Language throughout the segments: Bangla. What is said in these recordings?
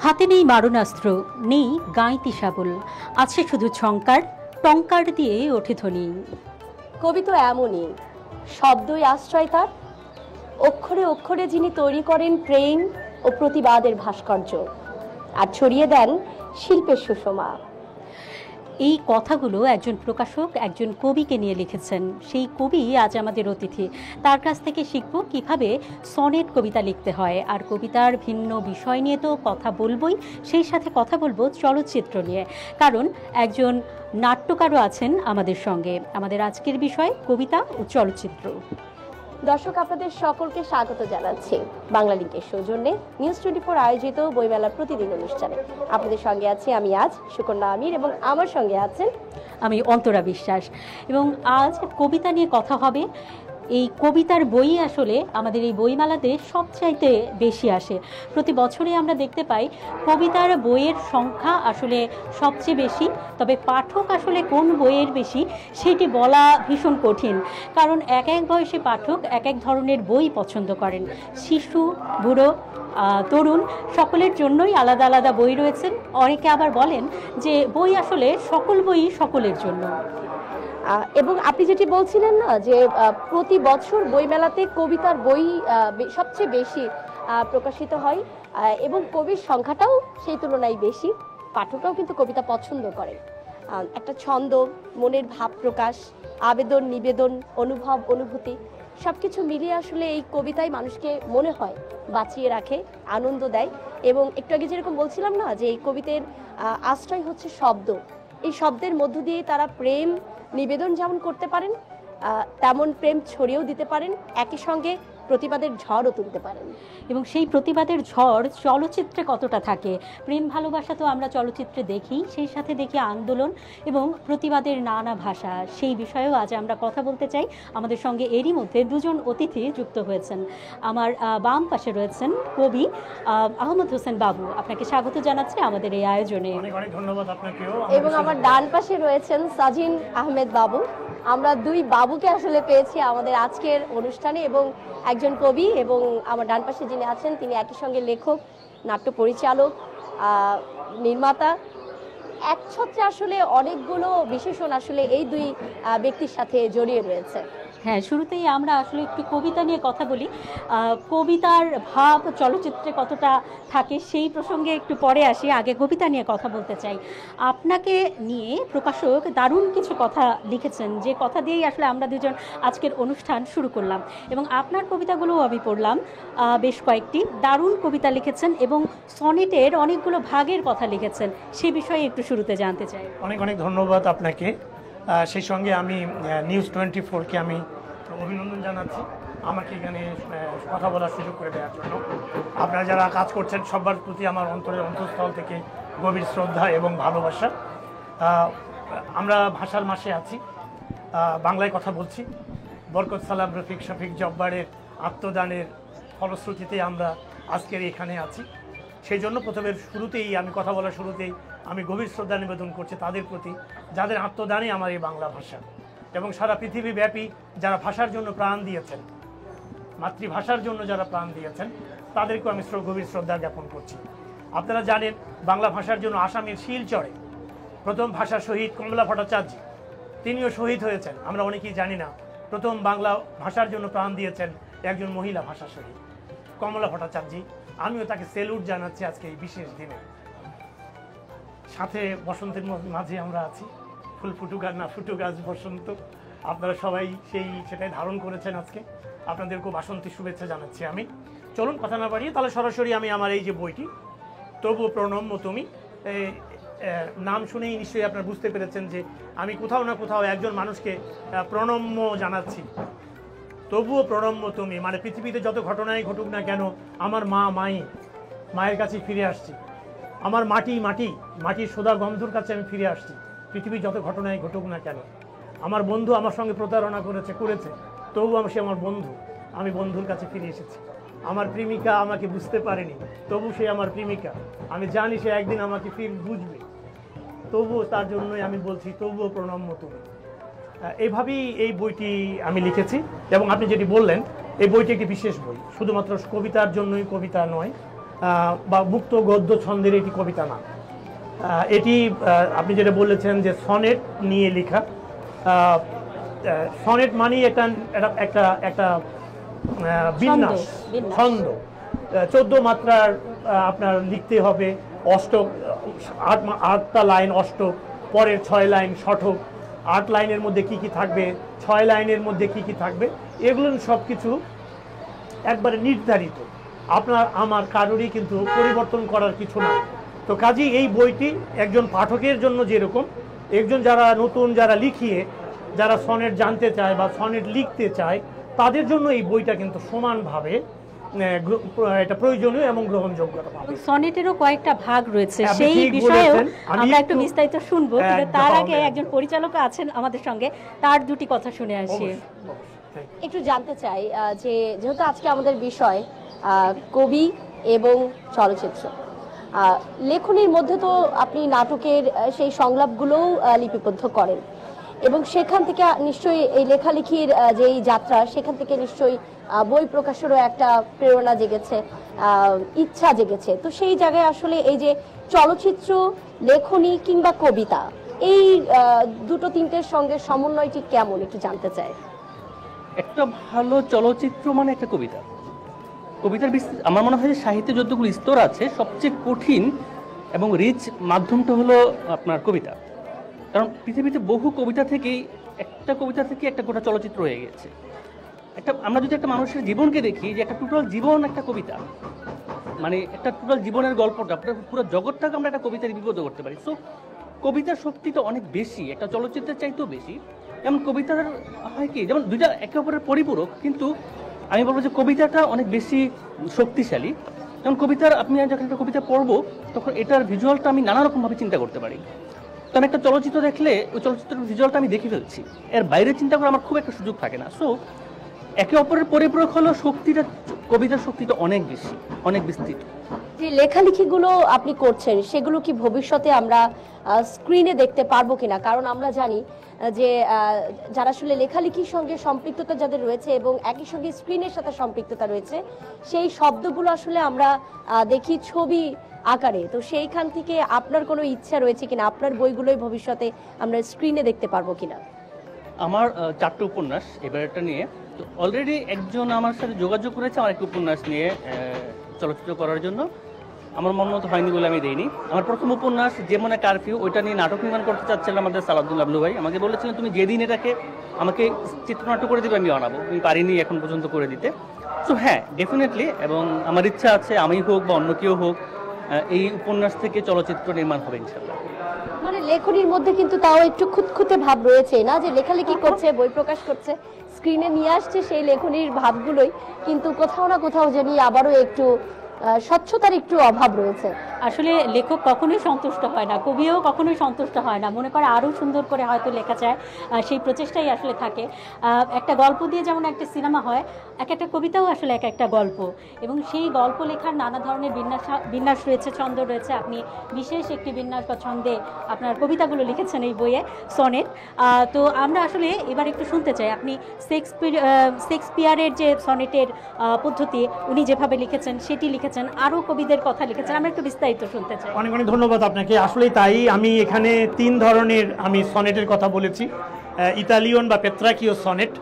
হাতে নেই মারণাস্ত্র, নেই গাঁইতি শাবল, আছে শুধু ঝংকার, টঙ্কার দিয়ে ওঠে ধ্বনি। কবি তো এমনই, শব্দই আশ্রয় তার। অক্ষরে অক্ষরে যিনি তৈরি করেন প্রেম ও প্রতিবাদের ভাস্কর্য, আর ছড়িয়ে দেন শিল্পের সুষমা। এই কথাগুলো একজন প্রকাশক, একজন কবিকে নিয়ে লিখেছেন। সেই কবি আজ আমাদের অতিথি। তার কাছ থেকে শিখব কিভাবে সনেট কবিতা লিখতে হয়। আর কবিতার ভিন্ন বিষয় নিয়ে তো কথা বলবই, সেই সাথে কথা বলবো চলচ্চিত্র নিয়ে, কারণ একজন নাট্যকারও আছেন আমাদের সঙ্গে। আমাদের আজকের বিষয় কবিতা ও চলচ্চিত্র। দর্শক, আপনাদের সকলকে স্বাগত জানাচ্ছি বাংলা লিংকের সৌজন্যে নিউজ 24 আয়োজিত বইমেলা প্রতিদিন অনুষ্ঠানে। আপনাদের সঙ্গে আছি আমি আজ সুকন্যা আমির, এবং আমার সঙ্গে আছেন আমি অন্তরা বিশ্বাস। এবং আজ কবিতা নিয়ে কথা হবে। এই কবিতার বই আসলে আমাদের এই বইমেলাতে সবচাইতে বেশি আসে। প্রতি বছরই আমরা দেখতে পাই কবিতার বইয়ের সংখ্যা আসলে সবচেয়ে বেশি, তবে পাঠক আসলে কোন বইয়ের বেশি সেটি বলা ভীষণ কঠিন, কারণ এক এক বয়সী পাঠক এক এক ধরনের বই পছন্দ করেন। শিশু, বুড়ো, তরুণ সকলের জন্যই আলাদা আলাদা বই রয়েছেন। অনেকে আবার বলেন যে বই আসলে সকল বই সকলের জন্য। এবং আপনি যেটি বলছিলেন না, যে প্রতি বছর বইমেলাতে কবিতার বই সবচেয়ে বেশি প্রকাশিত হয়, এবং কবির সংখ্যাটাও সেই তুলনায় বেশি। পাঠকরাও কিন্তু কবিতা পছন্দ করে। একটা ছন্দ, মনের ভাব প্রকাশ, আবেদন নিবেদন, অনুভব অনুভূতি সবকিছু মিলিয়ে আসলে এই কবিতায় মানুষকে মনে হয় বাঁচিয়ে রাখে, আনন্দ দেয়। এবং একটু আগে যেরকম বলছিলাম না, যে এই কবিতার আশ্রয় হচ্ছে শব্দ। এই শব্দের মধ্য দিয়ে তারা প্রেম নিবেদন যেমন করতে পারেন, তেমন প্রেম ছড়িয়েও দিতে পারেন, একই সঙ্গে প্রতিবাদের ঝড়ও তুলতে পারেন। এবং সেই প্রতিবাদের ঝড় চলচ্চিত্রে কতটা থাকে। প্রেম ভালোবাসা তো আমরা চলচ্চিত্রে দেখি, সেই সাথে দেখি আন্দোলন এবং প্রতিবাদের নানা ভাষা। সেই বিষয়েও আজ আমরা কথা বলতে চাই। আমাদের সঙ্গে এরই মধ্যে দুজন অতিথি যুক্ত হয়েছেন। আমার বাম পাশে রয়েছেন কবি আহমদ হোসেন বাবু। আপনাকে স্বাগত জানাচ্ছি আমাদের এই আয়োজনে। অনেক অনেক ধন্যবাদ আপনাকেও। এবং আমার ডান পাশে রয়েছেন সাজিন আহমেদ বাবু। আমরা দুই বাবুকে আসলে পেয়েছি আমাদের আজকের অনুষ্ঠানে, এবং একজন কবি, এবং আমার ডান পাশে যিনি আছেন তিনি একই সঙ্গে লেখক, নাট্য পরিচালক, নির্মাতা। একছত্রে আসলে অনেকগুলো বিশেষণ আসলে এই দুই ব্যক্তির সাথে জড়িয়ে রয়েছে। হ্যাঁ, শুরুতেই আমরা আসলে একটু কবিতা নিয়ে কথা বলি। কবিতার ভাব চলচ্চিত্রে কতটা থাকে সেই প্রসঙ্গে একটু পরে আসি, আগে কবিতা নিয়ে কথা বলতে চাই। আপনাকে নিয়ে প্রকাশক দারুণ কিছু কথা লিখেছেন, যে কথা দিয়েই আসলে আমরা দুজন আজকের অনুষ্ঠান শুরু করলাম। এবং আপনার কবিতাগুলোও আমি পড়লাম, বেশ কয়েকটি দারুণ কবিতা লিখেছেন এবং সনেটের অনেকগুলো ভাগের কথা লিখেছেন। সে বিষয়ে একটু শুরুতে জানতে চাই। অনেক অনেক ধন্যবাদ আপনাকে। সেই সঙ্গে আমি নিউজ 24-কে আমি অভিনন্দন জানাচ্ছি আমাকে এখানে কথা বলার সুযোগ করে দেওয়ার জন্য। আপনারা যারা কাজ করছেন সবার প্রতি আমার অন্তরের অন্তঃস্থল থেকে গভীর শ্রদ্ধা এবং ভালোবাসা। আমরা ভাষার মাসে আছি, বাংলায় কথা বলছি। বরকত সালাম, রফিক, শফিক, জব্বারের আত্মদানের ফলশ্রুতিতে আমরা আজকের এখানে আছি। সেই জন্য প্রথমের শুরুতেই আমি কথা বলার শুরুতেই আমি গভীর শ্রদ্ধা নিবেদন করছি তাদের প্রতি, যাদের আত্মদানে আমার এই বাংলা ভাষা, এবং সারা পৃথিবীব্যাপী যারা ভাষার জন্য প্রাণ দিয়েছেন, মাতৃভাষার জন্য যারা প্রাণ দিয়েছেন, তাদেরকেও আমি গভীর শ্রদ্ধা জ্ঞাপন করছি। আপনারা জানেন বাংলা ভাষার জন্য আসামের শিলচরে প্রথম ভাষা শহীদ কমলা ভট্টাচার্য, তিনিও শহীদ হয়েছেন। আমরা অনেকেই জানি না প্রথম বাংলা ভাষার জন্য প্রাণ দিয়েছেন একজন মহিলা ভাষা শহীদ কমলা ভট্টাচার্য। আমিও তাকে সেলুট জানাচ্ছি আজকে এই বিশেষ দিনে। সাথে বসন্তের মাঝে আমরা আছি, ফুল ফুটুক আর না ফুটুক আজ বসন্ত। আপনারা সবাই সেটাই ধারণ করেছেন আজকে। আপনাদেরকেও বাসন্তী শুভেচ্ছা জানাচ্ছি আমি। চলুন কথা না বাড়িয়ে তাহলে সরাসরি আমি আমার এই যে বইটি তবুও প্রণম্য তুমি, নাম শুনেই নিশ্চয়ই আপনারা বুঝতে পেরেছেন যে আমি কোথাও না কোথাও একজন মানুষকে প্রণম্য জানাচ্ছি। তবুও প্রণম্য তুমি, মানে পৃথিবীতে যত ঘটনাই ঘটুক না কেন আমার মায়ের কাছে ফিরে আসছি। আমার মাটির সোদা গন্ধর কাছে আমি ফিরে আসছি। পৃথিবীর যত ঘটনাই ঘটুক না কেন, আমার বন্ধু আমার সঙ্গে প্রতারণা করেছে, তবু সে আমার বন্ধু, আমি বন্ধুর কাছে ফিরে এসেছি। আমার প্রেমিকা আমাকে বুঝতে পারেনি, তবু সে আমার প্রেমিকা, আমি জানি সে একদিন আমাকে বুঝবে। তবুও তার জন্যই আমি বলছি তবুও প্রণম্য তুমি। এইভাবেই এই বইটি আমি লিখেছি। এবং আপনি যেটি বললেন, এই বইটি একটি বিশেষ বই, শুধুমাত্র কবিতার জন্যই কবিতা নয়, বা মুক্ত গদ্য ছন্দের এটি কবিতা না। এটি আপনি যেটা বলেছেন যে সনেট নিয়ে লেখা। সনেট মানেই একটা একটা একটা বিন্যাস, ছন্দ। 14 মাত্রার আপনার লিখতে হবে, আটটা লাইন অষ্টক, পরের 6 লাইন শতক, 8 লাইনের মধ্যে কি কি থাকবে, 6 লাইনের মধ্যে কি কি থাকবে, এগুলো সব কিছু একবারে নির্ধারিত। আপনার আমার কারোরই কিন্তু পরিবর্তন করার কিছু না। তো কাজেই এই বইটি একজন পাঠকের জন্য যেরকম, একজন যারা নতুন যারা লিখিয়ে যারা সনেট জানতে চায় বা সনেট লিখতে চায় তাদের জন্য এই বইটা কিন্তু সমানভাবে এটা প্রয়োজনীয় এবং গ্রহণযোগ্যতা পাবে। সনেটেরও কয়েকটা ভাগ রয়েছে, আপনি সেই ঠিক বিষয়েও বলেছেন। আমরা একটু বিস্তারিত শুনবো, কিন্তু তার আগে হবে। একজন পরিচালক আছেন আমাদের সঙ্গে, তার দুটি কথা শুনে আসি। একটু জানতে চাই যে যেহেতু আজকে আমাদের বিষয় কবি এবং চলচ্চিত্র, লেখনীর মধ্যে তো আপনি নাটকের সেই সংলাপগুলোও লিপিবদ্ধ করেন এবং সেখান থেকে নিশ্চয়ই এই লেখালেখির যেই যাত্রা, সেখান থেকে নিশ্চয়ই বই প্রকাশেরও একটা প্রেরণা জেগেছে, ইচ্ছা জেগেছে। তো সেই জায়গায় আসলে এই যে চলচ্চিত্র, লেখনী কিংবা কবিতা, এই দুটো তিনটের সঙ্গে সমন্বয়টি কেমন একটু জানতে চাই। একটা ভালো চলচ্চিত্র মানে একটা কবিতা। কবিতার আমার মনে হয় যে সাহিত্যে যতগুলো স্তর আছে সবচেয়ে কঠিন এবং রিচ মাধ্যমটা হলো আপনার কবিতা। কারণ পৃথিবীতে বহু কবিতা থেকেই একটা কবিতা থেকে একটা গোটা চলচ্চিত্র হয়ে গেছে। আমরা যদি একটা মানুষের জীবনকে দেখি যে একটা টোটাল জীবন একটা কবিতা, মানে একটা টোটাল জীবনের গল্পটা পুরো জগৎটাকে আমরা একটা কবিতা লিপিবদ্ধ করতে পারি। সো কবিতার শক্তিটা অনেক বেশি, একটা চলচ্চিত্রের চাইতেও বেশি। যেমন কবিতার হয় কি, যেমন দুইটা একে অপরের পরিপূরক, কিন্তু আমি বলবো যে কবিতাটা অনেক বেশি শক্তিশালী। যেমন কবিতার আমি যখন একটা কবিতা পড়বো তখন এটার ভিজুয়ালটা আমি নানা রকমভাবে চিন্তা করতে পারি। কারণ একটা চলচ্চিত্র দেখলে ওই চলচ্চিত্রের ভিজুয়ালটা আমি দেখে ফেলছি, এর বাইরে চিন্তা করার আমার খুব একটা সুযোগ থাকে না। সো একে অপরের পরিপূরক হলো শক্তিটা, কবিতার শক্তিটা অনেক বেশি, অনেক বিস্তৃত। যে লেখালেখিগুলো আপনি করছেন সেগুলো কি ভবিষ্যতে আমরা স্ক্রিনে দেখতে পারবো কিনা? কারণ আমরা জানি যে যারা আসলে লেখালেখির সঙ্গে সম্পৃক্ততা যাদের রয়েছে এবং একই সঙ্গে স্ক্রিনের সাথে সম্পৃক্ততা রয়েছে, সেই শব্দগুলো আসলে আমরা দেখি ছবি আকারে। তো সেইখান থেকে আপনার কোনো ইচ্ছা রয়েছে কিনা, আপনার বইগুলোই ভবিষ্যতে আমরা স্ক্রিনে দেখতে পারবো কিনা? আমার 4টা উপন্যাস এবার এটা নিয়ে, তো অলরেডি একজন আমার সাথে যোগাযোগ করেছে আমার একটা উপন্যাস নিয়ে চলচ্চিত্র করার জন্য। আমার মন মতো হয়নি বলে আমি দেইনি। আমার প্রথম উপন্যাস যেমন কারফিউ, ওইটা নিয়ে নাটক নির্মাণ করতে চাচ্ছিলাম আমাদের সালাউদ্দিন আবলু ভাই। আমাকে বলেছিলেন তুমি যেদিন এটাকে আমাকে চিত্রনাট্য করে দিবে আমি বানাবো, আমি পারিনি এখন পর্যন্ত করে দিতে। সো হ্যাঁ, ডেফিনেটলি, এবং আমার ইচ্ছা আছে আমি হোক বা অন্য কেউ হোক এই উপন্যাস থেকে চলচ্চিত্র নির্মাণ হবে ইনশাআল্লাহ। মানে লেখনীর মধ্যে কিন্তু তাও একটু খুঁতখুঁতে ভাব রয়েছে না, যে লেখালেখি করছে, বই প্রকাশ করছে, স্ক্রিনে নিয়ে আসছে সেই লেখনীর ভাবগুলোই, কিন্তু কোথাও না কোথাও জানি আবারও একটু স্বচ্ছতার একটু অভাব রয়েছে। আসলে লেখক কখনোই সন্তুষ্ট হয় না, কবিও কখনোই সন্তুষ্ট হয় না, মনে করে আরও সুন্দর করে হয়তো লেখা যায়, সেই প্রচেষ্টাই আসলে থাকে। একটা গল্প দিয়ে যেমন একটা সিনেমা হয়, এক একটা কবিতাও আসলে এক একটা গল্প, এবং সেই গল্প লেখার নানা ধরনের বিন্যাস রয়েছে, ছন্দ রয়েছে। আপনি বিশেষ একটি বিন্যাস বা ছন্দে আপনার কবিতাগুলো লিখেছেন এই বইয়ে, সনেট। তো আমরা আসলে এবার একটু শুনতে চাই, আপনি শেক্সপিয়ারের যে সনেটের পদ্ধতি উনি যেভাবে লিখেছেন সেটি লিখেছেন, আরও কবিদের কথা লিখেছেন, আমরা একটু বিস্তারিত শুনতে চাই। অনেক অনেক ধন্যবাদ আপনাকে। আসলেই তাই, আমি এখানে 3 ধরনের আমি সনেটের কথা বলেছি। ইতালিয়ান বা পেত্রাকীয় সনেট,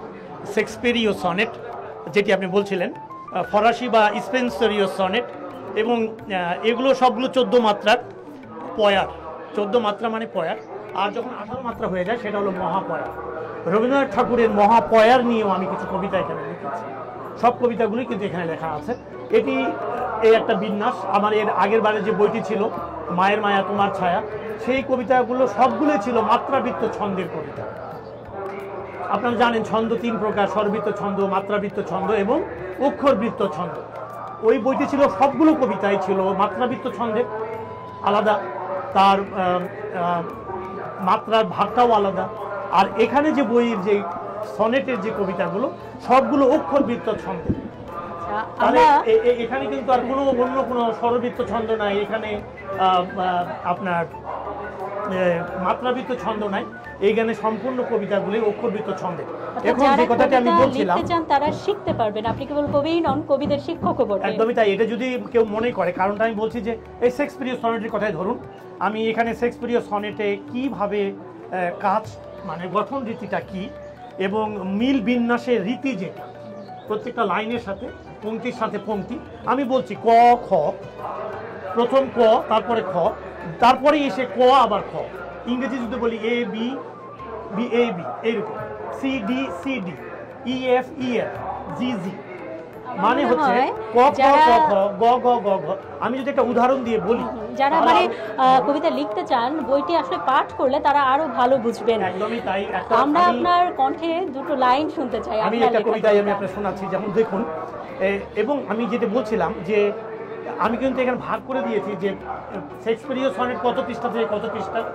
শেক্সপিয়ারীয় সনেট যেটি আপনি বলছিলেন, ফরাসি বা স্পেন্সরীয় সনেট, এবং এগুলো সবগুলো 14 মাত্রার পয়ার। 14 মাত্রা মানে পয়ার, আর যখন 18 মাত্রা হয়ে যায় সেটা হলো মহাপয়ার। রবীন্দ্রনাথ ঠাকুরের মহাপয়ার নিয়েও আমি কিছু কবিতা এখানে লিখেছি, সব কবিতাগুলি কিন্তু এখানে লেখা আছে। এটি এই একটা বিন্যাস। আমার এর আগের বারে যে বইটি ছিল মায়ের মায়া তোমার ছায়া, সেই কবিতাগুলো সবগুলোই ছিল মাত্রাবৃত্ত ছন্দের কবিতা। আপনারা জানেন ছন্দ 3 প্রকার, স্বরবৃত্ত ছন্দ, মাত্রাবৃত্ত ছন্দ এবং অক্ষরবৃত্ত ছন্দ। ওই বইটি ছিল সবগুলো কবিতাই ছিল মাত্রাবৃত্ত ছন্দের, আলাদা, তার মাত্রার ভাগটাও আলাদা। আর এখানে যে বইয়ের যে সনেটের যে কবিতাগুলো সবগুলো অক্ষরবৃত্ত ছন্দের। তাহলে এখানে কিন্তু আর অন্য কোনো স্বরবৃত্ত ছন্দ নাই, এখানে আপনার মাত্রাবৃত্ত ছন্দ নাই। এই গানে সম্পূর্ণ কবিতাগুলি অক্ষরবৃত্ত ছন্দে। অর্থাৎ এখন যারা যে কথাটি আমি কবিতা বলছিলাম, লিখতে চান তারা শিখতে পারবেন, আপনি কেবল কবিই নন, কবিদের শিক্ষকও বটে। একদমই তাই। এটা যদি কেউ মনে করে, কারণটা আমি বলছি যে এই শেক্সপিয়ার সনেটের কথাই ধরুন, আমি এখানে শেক্সপিয়ার সনেটে কিভাবে কাজ মানে গঠন রীতিটা কি এবং মিল বিন্যাসের রীতি যেটা প্রত্যেকটা লাইনের সাথে পংক্তির সাথে পংক্তি, আমি বলছি ক খ, প্রথম ক, তারপরে খ, তারপরে এসে ক আবার খ। ইংরেজি যদি বলি A B B A B, এইরকম C D C D, E F E F, G G, মানে হচ্ছে ক খ ক খ গ গ গ ঘ। আমি যদি একটা উদাহরণ দিয়ে বলি, যারা মানে কবিতা লিখতে চান, বইটি আসলে পাঠ করলে তারা আরো ভালো বুঝবেন। একদমই তাই। আমরা আপনার কণ্ঠে দুটো লাইন শুনতে চাই। আমি একটা কবিতায় আমি আপনার শোনাচ্ছি, যেমন দেখুন। এবং আমি যেটা বলছিলাম যে আমি কিন্তু এখানে ভাগ করে দিয়েছি যে শেক্সপিয়ার সনেট কত পৃষ্ঠা থেকে কত পৃষ্ঠায়,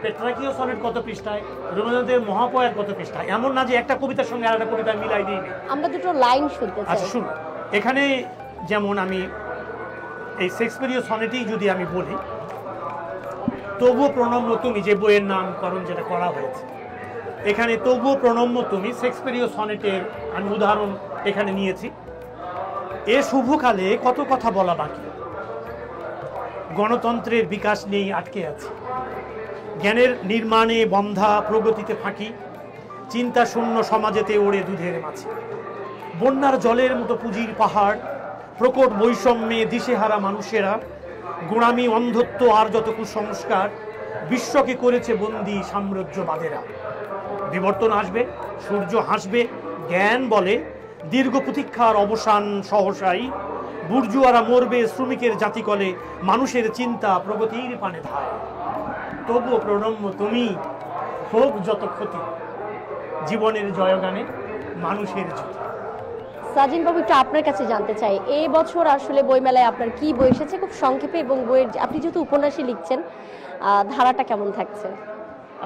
পেট্রাকিও সনেট কত পৃষ্ঠায়, রবীন্দ্রনাথের মহাপয়ার কত পৃষ্ঠায়। এমন না যে একটা কবিতার সঙ্গে আরেকটা কবিতা মিলাই দিই। আমরা দুটো লাইন শুনতে চাই। আচ্ছা শুনুন, এখানে যেমন আমি এই শেক্সপিয়ার সনেটেই যদি আমি বলি, তবুও প্রণম্য তুমি, যে বইয়ের নামকরণ যেটা করা হয়েছে, এখানে তবুও প্রণম্য তুমি শেক্সপিয়ার সনেটের আমি উদাহরণ এখানে নিয়েছি। এ শুভকালে কত কথা বলা বাকি, গণতন্ত্রের বিকাশ নেই আটকে আছে, জ্ঞানের নির্মাণে বন্ধা প্রগতিতে ফাঁকি, চিন্তা শূন্য সমাজেতে ওড়ে দুধের মাছি, বন্যার জলের মতো পুঁজির পাহাড়, প্রকট বৈষম্যে দিশেহারা মানুষেরা, গোঁড়ামি অন্ধত্ব আর যত কুসংস্কার, বিশ্বকে করেছে বন্দী সাম্রাজ্যবাদেরা। বিবর্তন আসবে, সূর্য হাসবে, জ্ঞান বলে দীর্ঘ প্রতীক্ষার অবসান সহসাই, বুর্জুয়ারা মরবে শ্রমিকের জাতিকলে, মানুষের চিন্তা প্রগতির পানে ধায়, তবুও প্রণম্য তুমি, হোক যত ক্ষতি, জীবনের জয়গানে মানুষের জ্যোতি। সাজিন বাবু, একটু আপনার কাছে জানতে চাই, এই বছর আসলে বইমেলায় আপনার কি বই এসেছে খুব সংক্ষেপে, এবং বইয়ের আপনি যেহেতু উপন্যাসই লিখছেন, ধারাটা কেমন থাকছে?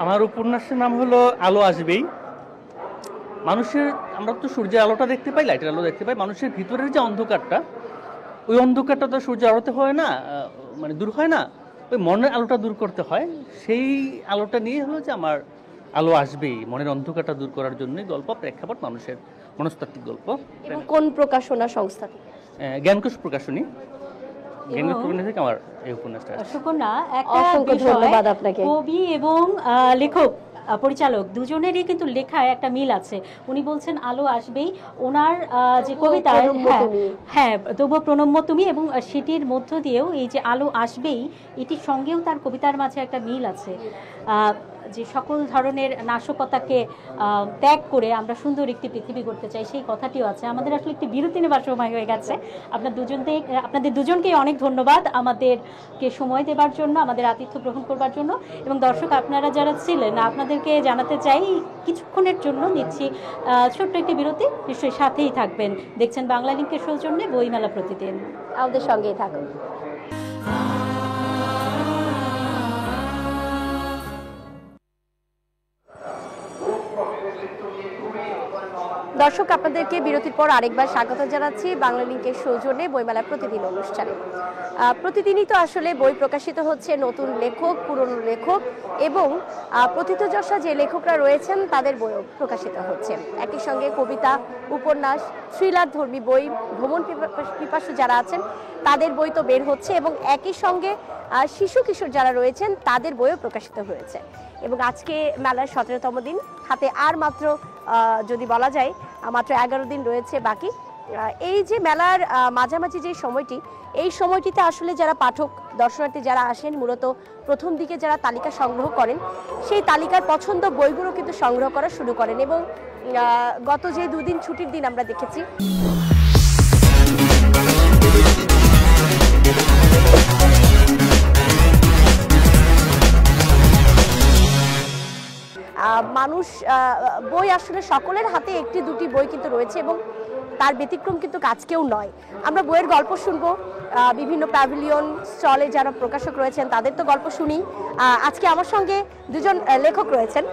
আমার উপন্যাসের নাম হলো আলো আসবেই। মানুষের, আমরা তো সূর্যের আলোটা দেখতে পাই, লাইটের আলো দেখতে পাই, মানুষের ভিতরের যে অন্ধকারটা, ওই অন্ধকারটা তো সূর্যের আলোতে হয় না, মানে দূর হয় না, ওই মনের আলোটা দূর করতে হয়। সেই আলোটা নিয়ে হলো যে আমার আলো আসবেই, মনের অন্ধকারটা দূর করার জন্যই গল্প, প্রেক্ষাপট মানুষের মনস্তাত্ত্বিক গল্প। এবং কোন প্রকাশনা সংস্থা? জ্ঞানকোষ প্রকাশনী। জ্ঞানকোষ প্রকাশনী থেকে আমার এই উপন্যাসটা। সুকন্যা, একটা অসংখ্য বিষয়, ধন্যবাদ আপনাকে। কবি এবং লেখক পরিচালক দুজনেরই কিন্তু লেখায় একটা মিল আছে। উনি বলছেন আলো আসবেই, ওনার যে কবিতা, হ্যাঁ তবুও প্রণম্য তুমি, এবং সেটির মধ্য দিয়েও এই যে আলো আসবেই, এটির সঙ্গেও তার কবিতার মাঝে একটা মিল আছে। যে সকল ধরনের নাশকতাকে ত্যাগ করে আমরা সুন্দর একটি পৃথিবী করতে চাই, সেই কথাটিও আছে। আমাদের আসলে একটি বিরতি নেবার সময় হয়ে গেছে। আপনাদের দুজনকেই অনেক ধন্যবাদ আমাদেরকে সময় দেবার জন্য, আমাদের আতিথ্য গ্রহণ করবার জন্য। এবং দর্শক আপনারা যারা ছিলেন, আপনাদেরকে জানাতে চাই কিছুক্ষণের জন্য নিচ্ছি ছোট্ট একটি বিরতি, নিশ্চয়ই সাথেই থাকবেন। দেখছেন বাংলা লিংকের সৌজন্যে বইমেলা প্রতিদিন, আমাদের সঙ্গেই থাকুন। দর্শক, আপনাদেরকে বিরতির পর আরেকবার স্বাগত জানাচ্ছি বাংলা লিংকের সৌজন্যে বইমেলা প্রতিদিন অনুষ্ঠানে। প্রতিদিনই তো আসলে বই প্রকাশিত হচ্ছে, নতুন লেখক, পুরনো লেখক এবং প্রথিতযশা যে লেখকরা রয়েছেন তাদের বইও প্রকাশিত হচ্ছে। একই সঙ্গে কবিতা, উপন্যাস, থ্রিলার ধর্মী বই, ভ্রমণ পিপাসু যারা আছেন তাদের বই তো বের হচ্ছে, এবং একই সঙ্গে শিশু কিশোর যারা রয়েছেন তাদের বইও প্রকাশিত হয়েছে। এবং আজকে মেলার 17তম দিন, হাতে আর মাত্র যদি বলা যায় মাত্র 11 দিন রয়েছে বাকি। এই যে মেলার মাঝামাঝি যে সময়টি, এই সময়টিতে আসলে যারা পাঠক, দর্শনার্থী যারা আসেন, মূলত প্রথম দিকে যারা তালিকা সংগ্রহ করেন, সেই তালিকার পছন্দ বইগুলো কিন্তু সংগ্রহ করা শুরু করেন। এবং গত যে দুদিন ছুটির দিন আমরা দেখেছি, মানুষ বই আসলে সকলের হাতে একটি দুটি বই কিন্তু রয়েছে, এবং তার ব্যতিক্রম কিন্তু আজকেও নয়। আমরা বইয়ের গল্প শুনবো, বিভিন্ন প্যাভিলিয়ন স্টলে যারা প্রকাশক রয়েছেন তাদের তো গল্প শুনি। আজকে আমার সঙ্গে দুজন লেখক রয়েছেন,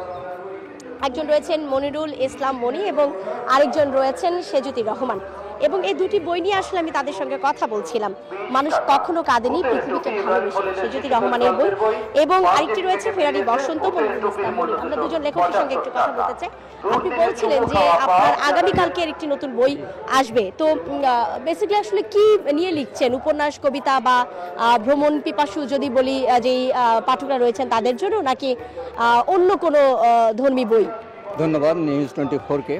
একজন রয়েছেন মনিরুল ইসলাম মনি এবং আরেকজন রয়েছেন সেজুতি রহমান। এবং এই দুটি বই নিয়ে আসলে আমি তাদের সঙ্গে কথা বলছিলাম। মানুষ কখনো কাঁদেনি, পৃথিবীকে ভালোবেসে, সেজুতি রহমানের বই, এবং আরেকটি রয়েছে ফেরারি বসন্ত, মনিরুল ইসলাম মনি। আমরা দুজন লেখকের সঙ্গে একটু কথা বলতে চাই। আপনি বলছিলেন যে আপনার আগামীকালকে একটি নতুন বই আসবে, তো বেসিক্যালি আসলে কি নিয়ে লিখছেন? উপন্যাস, কবিতা বা ভ্রমণ পিপাসু যদি বলি যেই পাঠকরা রয়েছেন তাদের জন্য, নাকি অন্য কোনো ধর্মী বই? ধন্যবাদ নিউজ 24-কে।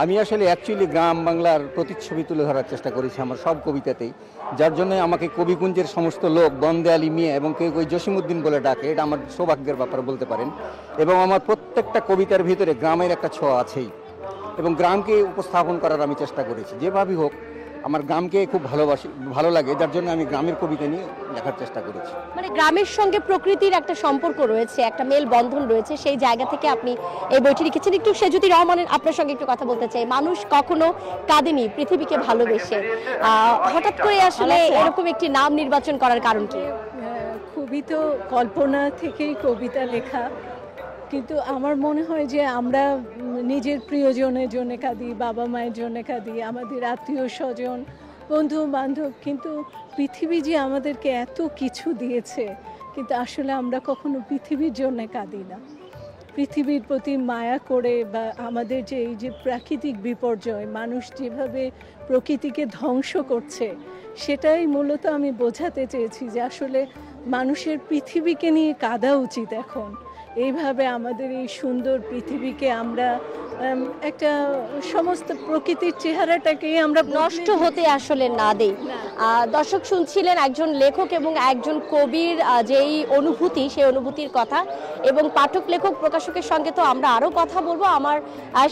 আমি আসলে অ্যাকচুয়ালি গ্রাম বাংলার প্রতিচ্ছবি তুলে ধরার চেষ্টা করেছি আমার সব কবিতাতেই, যার জন্য আমাকে কবিকুঞ্জের সমস্ত লোক বন্দে আলী মিয়া এবং কেউ কেউ জসিমউদ্দিন বলে ডাকে। এটা আমার সৌভাগ্যের ব্যাপারে বলতে পারেন। এবং আমার প্রত্যেকটা কবিতার ভিতরে গ্রামের একটা ছোঁয়া আছেই, এবং গ্রামকে উপস্থাপন করার আমি চেষ্টা করেছি। যেভাবেই হোক আমার গ্রামকে খুব ভালো লাগে, যার জন্য আমি গ্রামের কবিতা নিয়ে লেখার চেষ্টা করেছি। মানে গ্রামের সঙ্গে প্রকৃতির একটা সম্পর্ক রয়েছে, একটা মেল বন্ধন রয়েছে, সেই জায়গা থেকে আপনি এই বইটি লিখেছেন। একটু সেজুতি রহমানের আপনার সঙ্গে একটু কথা বলতে চাই। মানুষ কখনো কাঁদেনি, পৃথিবীকে ভালোবেসে, হঠাৎ করে আসলে এরকম একটি নাম নির্বাচন করার কারণ কি? খুবই তো কল্পনা থেকেই কবিতা লেখা, কিন্তু আমার মনে হয় যে আমরা নিজের প্রিয়জনের জন্য কাঁদি, বাবা মায়ের জন্য কাঁদি, আমাদের আত্মীয় স্বজন, বন্ধু বান্ধব, কিন্তু পৃথিবী যে আমাদেরকে এত কিছু দিয়েছে, কিন্তু আসলে আমরা কখনো পৃথিবীর জন্য কাঁদি না। পৃথিবীর প্রতি মায়া করে, বা আমাদের যে এই যে প্রাকৃতিক বিপর্যয়, মানুষ যেভাবে প্রকৃতিকে ধ্বংস করছে, সেটাই মূলত আমি বোঝাতে চেয়েছি যে আসলে মানুষের পৃথিবীকে নিয়ে কাঁদা উচিত এখন। এইভাবে আমাদের এই সুন্দর পৃথিবীকে আমরা একটা সমস্ত প্রকৃতির চেহারাটাকেই আমরা নষ্ট হতে আসলে না দেই। দর্শক শুনছিলেন একজন লেখক এবং একজন কবির যেই অনুভূতি, সেই অনুভূতির কথা, এবং পাঠক লেখক প্রকাশকের সঙ্গে তো আমরা আরও কথা বলবো। আমার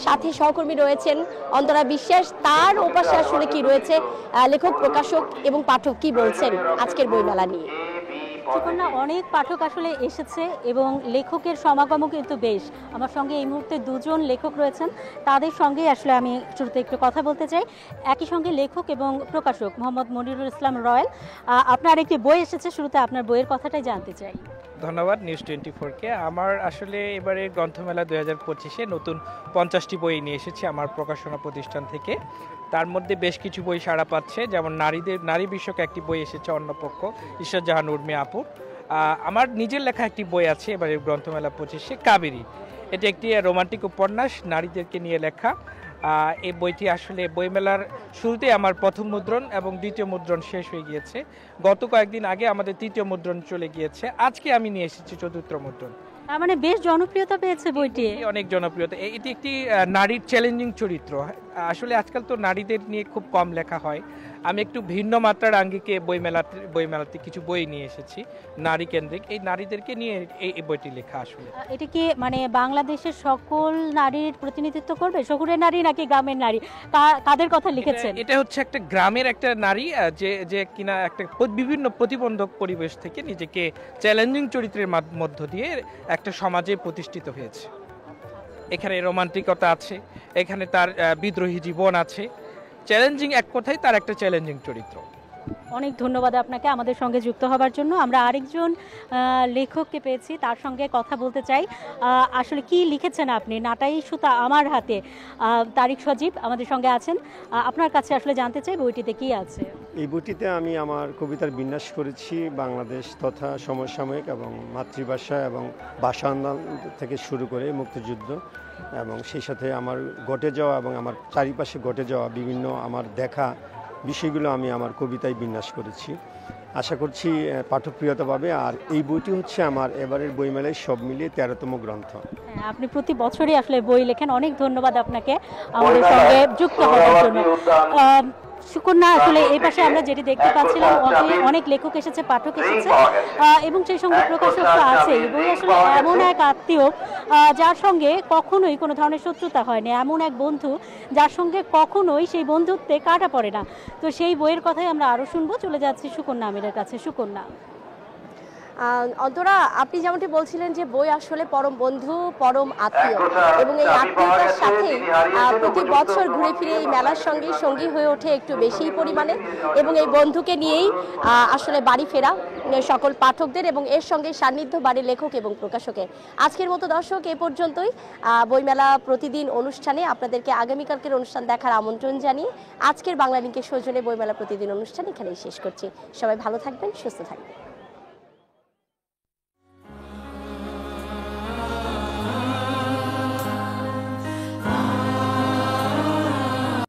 সাথী সহকর্মী রয়েছেন অন্তরা বিশ্বাস, তার ওপাশে আসলে কি রয়েছে, লেখক, প্রকাশক এবং পাঠক কি বলছেন আজকের বইমেলা নিয়ে। সুকন্যা, অনেক পাঠক আসলে এসেছে এবং লেখকের সমাগমও কিন্তু বেশ। আমার সঙ্গে এই মুহূর্তে দুজন লেখক রয়েছেন, তাদের সঙ্গে আসলে আমি শুরুতে একটু কথা বলতে চাই। একই সঙ্গে লেখক এবং প্রকাশক মোহাম্মদ মনিরুল ইসলাম রয়েল, আপনার একটি বই এসেছে, শুরুতে আপনার বইয়ের কথাটাই জানতে চাই। ধন্যবাদ নিউজ 24-কে। আমার আসলে এবারে গ্রন্থমেলা 2025-এ নতুন 50টি বই নিয়ে এসেছি আমার প্রকাশনা প্রতিষ্ঠান থেকে। তার মধ্যে বেশ কিছু বই সাড়া পাচ্ছে, যেমন নারী বিষয়ক একটি বই এসেছে অন্যপক্ষ, ঈশ্বর জাহান উর্মি আপুর। আমার নিজের লেখা একটি বই আছে এবারে গ্রন্থমেলা 25-এ, কাবেরী। এটি একটি রোমান্টিক উপন্যাস, নারীদেরকে নিয়ে লেখা। এই বইটি আসলে বইমেলার শুরুতে আমার প্রথম মুদ্রণ এবং দ্বিতীয় মুদ্রণ শেষ হয়ে গিয়েছে। গত কয়েকদিন আগে আমাদের তৃতীয় মুদ্রণ চলে গিয়েছে, আজকে আমি নিয়ে এসেছি চতুর্থ মুদ্রণ। মানে বেশ জনপ্রিয়তা পেয়েছে বইটি। অনেক জনপ্রিয়তা। এটি একটি নারীর চ্যালেঞ্জিং চরিত্র। আসলে আজকাল তো নারীদের নিয়ে খুব কম লেখা হয়। আমি একটু ভিন্ন মাত্রার আঙ্গিকে বইমেলাতে কিছু বই নিয়ে এসেছি নারী কেন্দ্রিক। এই নারীদেরকে নিয়ে এই বইটি লেখা। আসলে এটা কি মানে বাংলাদেশের সকল নারীর প্রতিনিধিত্ব করবে, শহুরের নারী নাকি গ্রামের নারী, কাদের কথা লিখেছেন? এটা হচ্ছে একটা গ্রামের একটা নারী যে কিনা একটা বিভিন্ন প্রতিবন্ধক পরিবেশ থেকে নিজেকে চ্যালেঞ্জিং চরিত্রের মধ্য দিয়ে একটা সমাজে প্রতিষ্ঠিত হয়েছে। এখানে রোমান্টিকতা আছে, এখানে তার বিদ্রোহী জীবন আছে, চ্যালেঞ্জিং, এক কথায় তার একটা চ্যালেঞ্জিং চরিত্র। অনেক ধন্যবাদ আপনাকে আমাদের সঙ্গে যুক্ত হবার জন্য। আমরা আরেকজন লেখককে পেয়েছি, তার সঙ্গে কথা বলতে চাই। আসলে কি লিখেছেন আপনি? নাটাই সুতা আমার হাতে, তারিক সজীব আমাদের সঙ্গে আছেন। আপনার কাছে আসলে জানতে চাই বইটিতে কি আছে। এই বইটিতে আমি আমার কবিতার বিন্যাস করেছি বাংলাদেশ তথা সমসাময়িক এবং মাতৃভাষা এবং ভাষা আন্দোলন থেকে শুরু করে মুক্তিযুদ্ধ, এবং সেই সাথে আমার ঘটে যাওয়া এবং আমার চারিপাশে ঘটে যাওয়া বিভিন্ন আমার দেখা বিষয়গুলো আমি আমার কবিতায় বিন্যাস করেছি। আশা করছি পাঠকপ্রিয়তা পাবে। আর এই বইটি হচ্ছে আমার এবারের বইমেলায় সব মিলিয়ে 13তম গ্রন্থ। আপনি প্রতি বছরই আসলে বই লেখেন, অনেক ধন্যবাদ আপনাকে আমাদের সঙ্গে যুক্ত হওয়ার জন্য। সুকন্যা, আসলে এই পাশে আমরা যেটি দেখতে পাচ্ছিলাম, অনেক লেখক এসেছে, পাঠক এসেছে এবং সেই সঙ্গে প্রকাশক তো আছেই। বই আসলে এমন এক আত্মীয় যার সঙ্গে কখনোই কোনো ধরনের শত্রুতা হয়নি, এমন এক বন্ধু যার সঙ্গে কখনোই সেই বন্ধুত্বে কাটা পড়ে না। তো সেই বইয়ের কথাই আমরা আরও শুনবো। চলে যাচ্ছি সুকন্যা আমিরের কাছে। সুকন্যা, অন্তরা, আপনি যেমনটি বলছিলেন যে বই আসলে পরম বন্ধু, পরম আত্মীয়, এবং এই আত্মীয়তার সাথে প্রতি বছর ঘুরে ফিরে এই মেলার সঙ্গে সঙ্গী হয়ে ওঠে একটু বেশি পরিমাণে, এবং এই বন্ধুকে নিয়েই আসলে বাড়ি ফেরা সকল পাঠকদের, এবং এর সঙ্গে সান্নিধ্য বাড়ির লেখক এবং প্রকাশকের। আজকের মতো দর্শক এ পর্যন্তই। বইমেলা প্রতিদিন অনুষ্ঠানে আপনাদেরকে আগামীকালকের অনুষ্ঠান দেখার আমন্ত্রণ জানিয়ে আজকের বাংলা লিংকের সৌজন্যে বইমেলা প্রতিদিন অনুষ্ঠান এখানেই শেষ করছি। সবাই ভালো থাকবেন, সুস্থ থাকবেন।